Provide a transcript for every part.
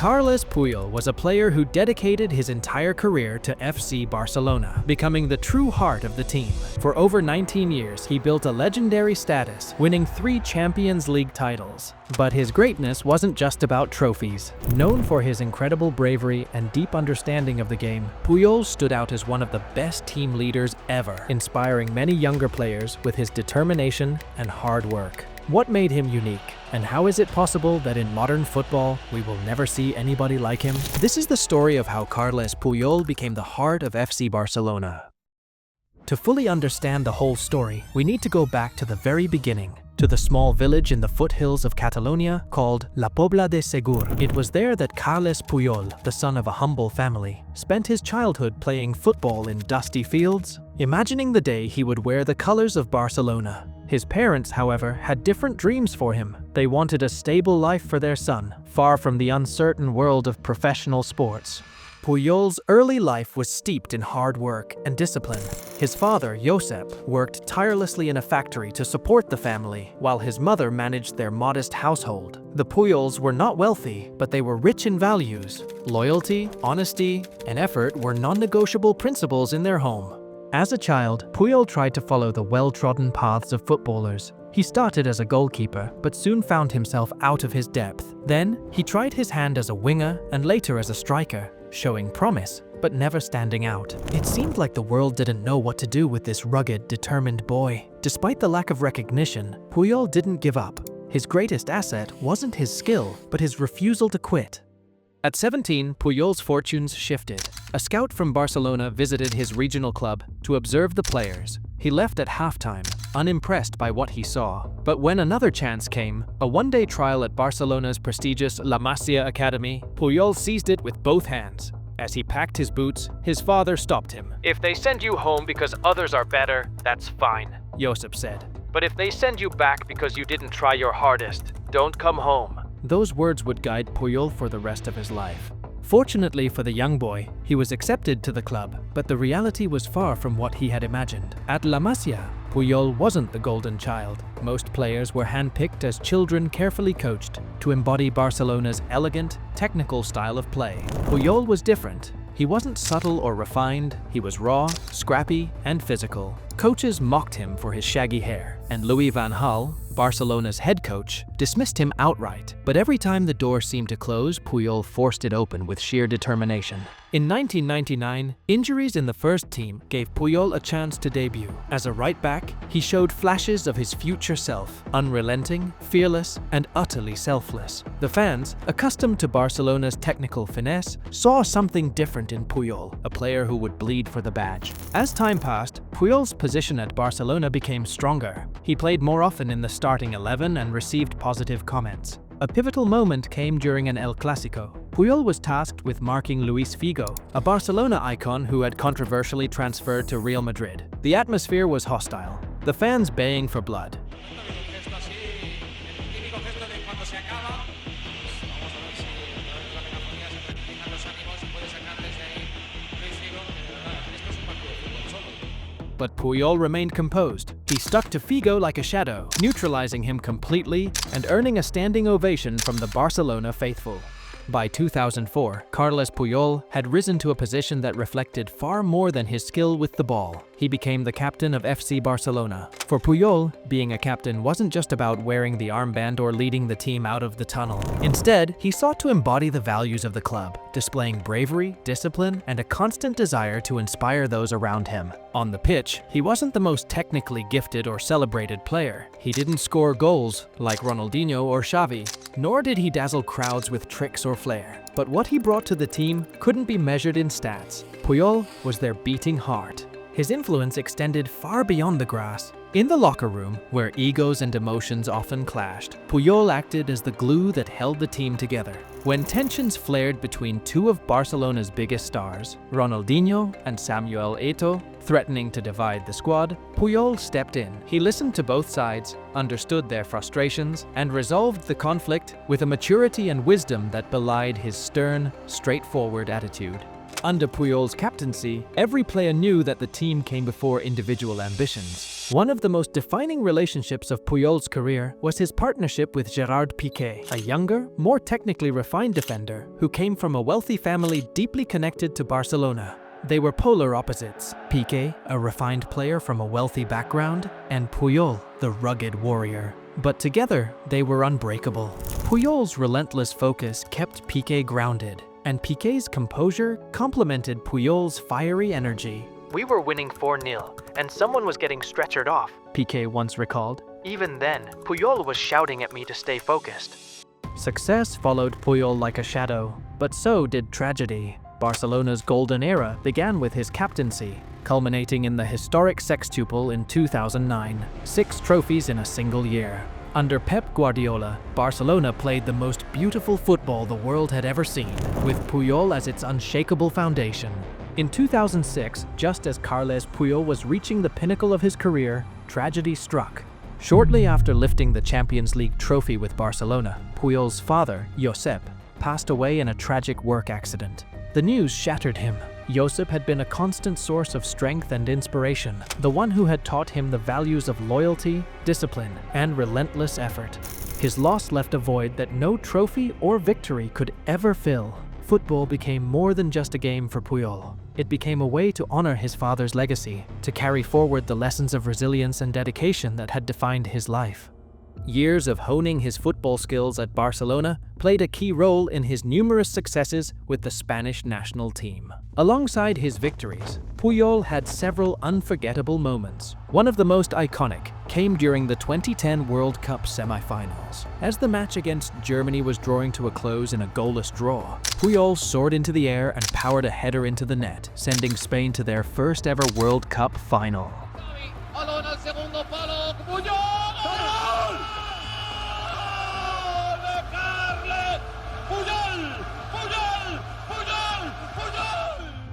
Carles Puyol was a player who dedicated his entire career to FC Barcelona, becoming the true heart of the team. For over 19 years, he built a legendary status, winning 3 Champions League titles. But his greatness wasn't just about trophies. Known for his incredible bravery and deep understanding of the game, Puyol stood out as one of the best team leaders ever, inspiring many younger players with his determination and hard work. What made him unique? And how is it possible that in modern football, we will never see anybody like him? This is the story of how Carles Puyol became the heart of FC Barcelona. To fully understand the whole story, we need to go back to the very beginning, to the small village in the foothills of Catalonia called La Pobla de Segur. It was there that Carles Puyol, the son of a humble family, spent his childhood playing football in dusty fields, imagining the day he would wear the colors of Barcelona. His parents, however, had different dreams for him. They wanted a stable life for their son, far from the uncertain world of professional sports. Puyol's early life was steeped in hard work and discipline. His father, Josep, worked tirelessly in a factory to support the family, while his mother managed their modest household. The Puyols were not wealthy, but they were rich in values. Loyalty, honesty, and effort were non-negotiable principles in their home. As a child, Puyol tried to follow the well-trodden paths of footballers. He started as a goalkeeper, but soon found himself out of his depth. Then, he tried his hand as a winger and later as a striker, showing promise, but never standing out. It seemed like the world didn't know what to do with this rugged, determined boy. Despite the lack of recognition, Puyol didn't give up. His greatest asset wasn't his skill, but his refusal to quit. At 17, Puyol's fortunes shifted. A scout from Barcelona visited his regional club to observe the players. He left at halftime, unimpressed by what he saw. But when another chance came, a one-day trial at Barcelona's prestigious La Masia Academy, Puyol seized it with both hands. As he packed his boots, his father stopped him. "If they send you home because others are better, that's fine," Josep said. "But if they send you back because you didn't try your hardest, don't come home." Those words would guide Puyol for the rest of his life. Fortunately for the young boy, he was accepted to the club, but the reality was far from what he had imagined. At La Masia, Puyol wasn't the golden child. Most players were handpicked as children carefully coached to embody Barcelona's elegant, technical style of play. Puyol was different. He wasn't subtle or refined, he was raw, scrappy, and physical. Coaches mocked him for his shaggy hair, and Louis van Gaal, Barcelona's head coach, dismissed him outright. But every time the door seemed to close, Puyol forced it open with sheer determination. In 1999, injuries in the first team gave Puyol a chance to debut. As a right back, he showed flashes of his future self, unrelenting, fearless, and utterly selfless. The fans, accustomed to Barcelona's technical finesse, saw something different in Puyol, a player who would bleed for the badge. As time passed, Puyol's position at Barcelona became stronger. He played more often in the starting 11 and received positive comments. A pivotal moment came during an El Clásico. Puyol was tasked with marking Luis Figo, a Barcelona icon who had controversially transferred to Real Madrid. The atmosphere was hostile, the fans baying for blood. But Puyol remained composed. He stuck to Figo like a shadow, neutralizing him completely and earning a standing ovation from the Barcelona faithful. By 2004, Carles Puyol had risen to a position that reflected far more than his skill with the ball. He became the captain of FC Barcelona. For Puyol, being a captain wasn't just about wearing the armband or leading the team out of the tunnel. Instead, he sought to embody the values of the club, displaying bravery, discipline, and a constant desire to inspire those around him. On the pitch, he wasn't the most technically gifted or celebrated player. He didn't score goals like Ronaldinho or Xavi, nor did he dazzle crowds with tricks or flair. But what he brought to the team couldn't be measured in stats. Puyol was their beating heart. His influence extended far beyond the grass. In the locker room, where egos and emotions often clashed, Puyol acted as the glue that held the team together. When tensions flared between two of Barcelona's biggest stars, Ronaldinho and Samuel Eto'o, threatening to divide the squad, Puyol stepped in. He listened to both sides, understood their frustrations, and resolved the conflict with a maturity and wisdom that belied his stern, straightforward attitude. Under Puyol's captaincy, every player knew that the team came before individual ambitions. One of the most defining relationships of Puyol's career was his partnership with Gerard Piqué, a younger, more technically refined defender who came from a wealthy family deeply connected to Barcelona. They were polar opposites: Piqué, a refined player from a wealthy background, and Puyol, the rugged warrior. But together, they were unbreakable. Puyol's relentless focus kept Piqué grounded, and Piqué's composure complemented Puyol's fiery energy. "We were winning 4-0, and someone was getting stretchered off," Piqué once recalled. "Even then, Puyol was shouting at me to stay focused." Success followed Puyol like a shadow, but so did tragedy. Barcelona's golden era began with his captaincy, culminating in the historic sextuple in 2009, 6 trophies in a single year. Under Pep Guardiola, Barcelona played the most beautiful football the world had ever seen, with Puyol as its unshakable foundation. In 2006, just as Carles Puyol was reaching the pinnacle of his career, tragedy struck. Shortly after lifting the Champions League trophy with Barcelona, Puyol's father, Josep, passed away in a tragic work accident. The news shattered him. Josep had been a constant source of strength and inspiration, the one who had taught him the values of loyalty, discipline, and relentless effort. His loss left a void that no trophy or victory could ever fill. Football became more than just a game for Puyol. It became a way to honor his father's legacy, to carry forward the lessons of resilience and dedication that had defined his life. Years of honing his football skills at Barcelona played a key role in his numerous successes with the Spanish national team. Alongside his victories, Puyol had several unforgettable moments. One of the most iconic came during the 2010 World Cup semi-finals. As the match against Germany was drawing to a close in a goalless draw, Puyol soared into the air and powered a header into the net, sending Spain to their first ever World Cup final.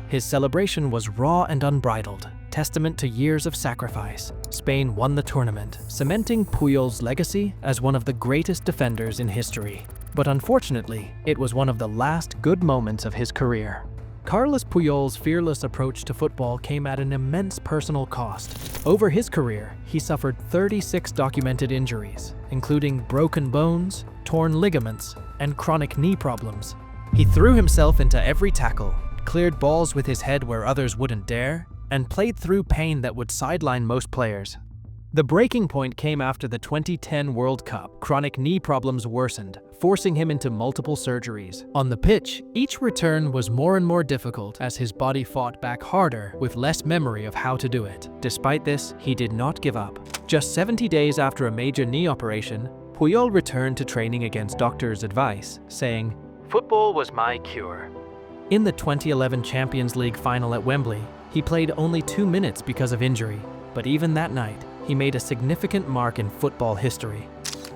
His celebration was raw and unbridled, testament to years of sacrifice. Spain won the tournament, cementing Puyol's legacy as one of the greatest defenders in history. But unfortunately, it was one of the last good moments of his career. Carles Puyol's fearless approach to football came at an immense personal cost. Over his career, he suffered 36 documented injuries, including broken bones, torn ligaments, and chronic knee problems. He threw himself into every tackle, cleared balls with his head where others wouldn't dare, and played through pain that would sideline most players. The breaking point came after the 2010 World Cup. Chronic knee problems worsened, forcing him into multiple surgeries. On the pitch, each return was more and more difficult as his body fought back harder with less memory of how to do it. Despite this, he did not give up. Just 70 days after a major knee operation, Puyol returned to training against doctors' advice, saying, "Football was my cure." In the 2011 Champions League final at Wembley, he played only 2 minutes because of injury, but even that night, he made a significant mark in football history.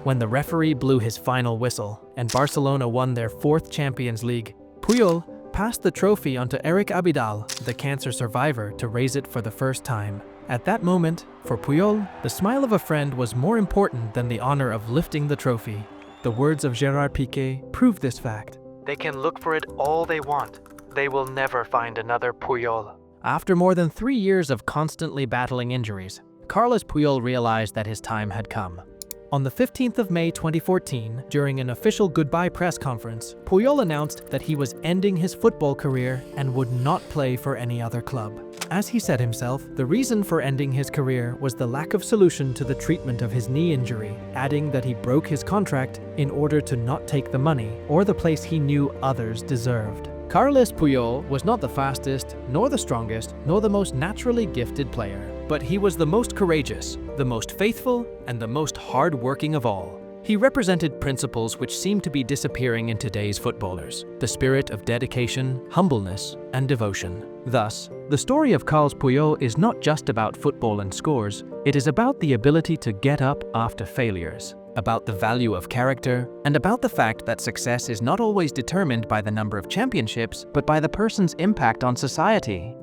When the referee blew his final whistle and Barcelona won their 4th Champions League, Puyol passed the trophy onto Eric Abidal, the cancer survivor, to raise it for the first time. At that moment, for Puyol, the smile of a friend was more important than the honor of lifting the trophy. The words of Gerard Piqué prove this fact. "They can look for it all they want. They will never find another Puyol." After more than 3 years of constantly battling injuries, Carles Puyol realized that his time had come. On the 15th of May 2014, during an official goodbye press conference, Puyol announced that he was ending his football career and would not play for any other club. As he said himself, the reason for ending his career was the lack of solution to the treatment of his knee injury, adding that he broke his contract in order to not take the money or the place he knew others deserved. Carles Puyol was not the fastest, nor the strongest, nor the most naturally gifted player, but he was the most courageous, the most faithful, and the most hard-working of all. He represented principles which seem to be disappearing in today's footballers: the spirit of dedication, humbleness, and devotion. Thus, the story of Carles Puyol is not just about football and scores, it is about the ability to get up after failures, about the value of character, and about the fact that success is not always determined by the number of championships, but by the person's impact on society.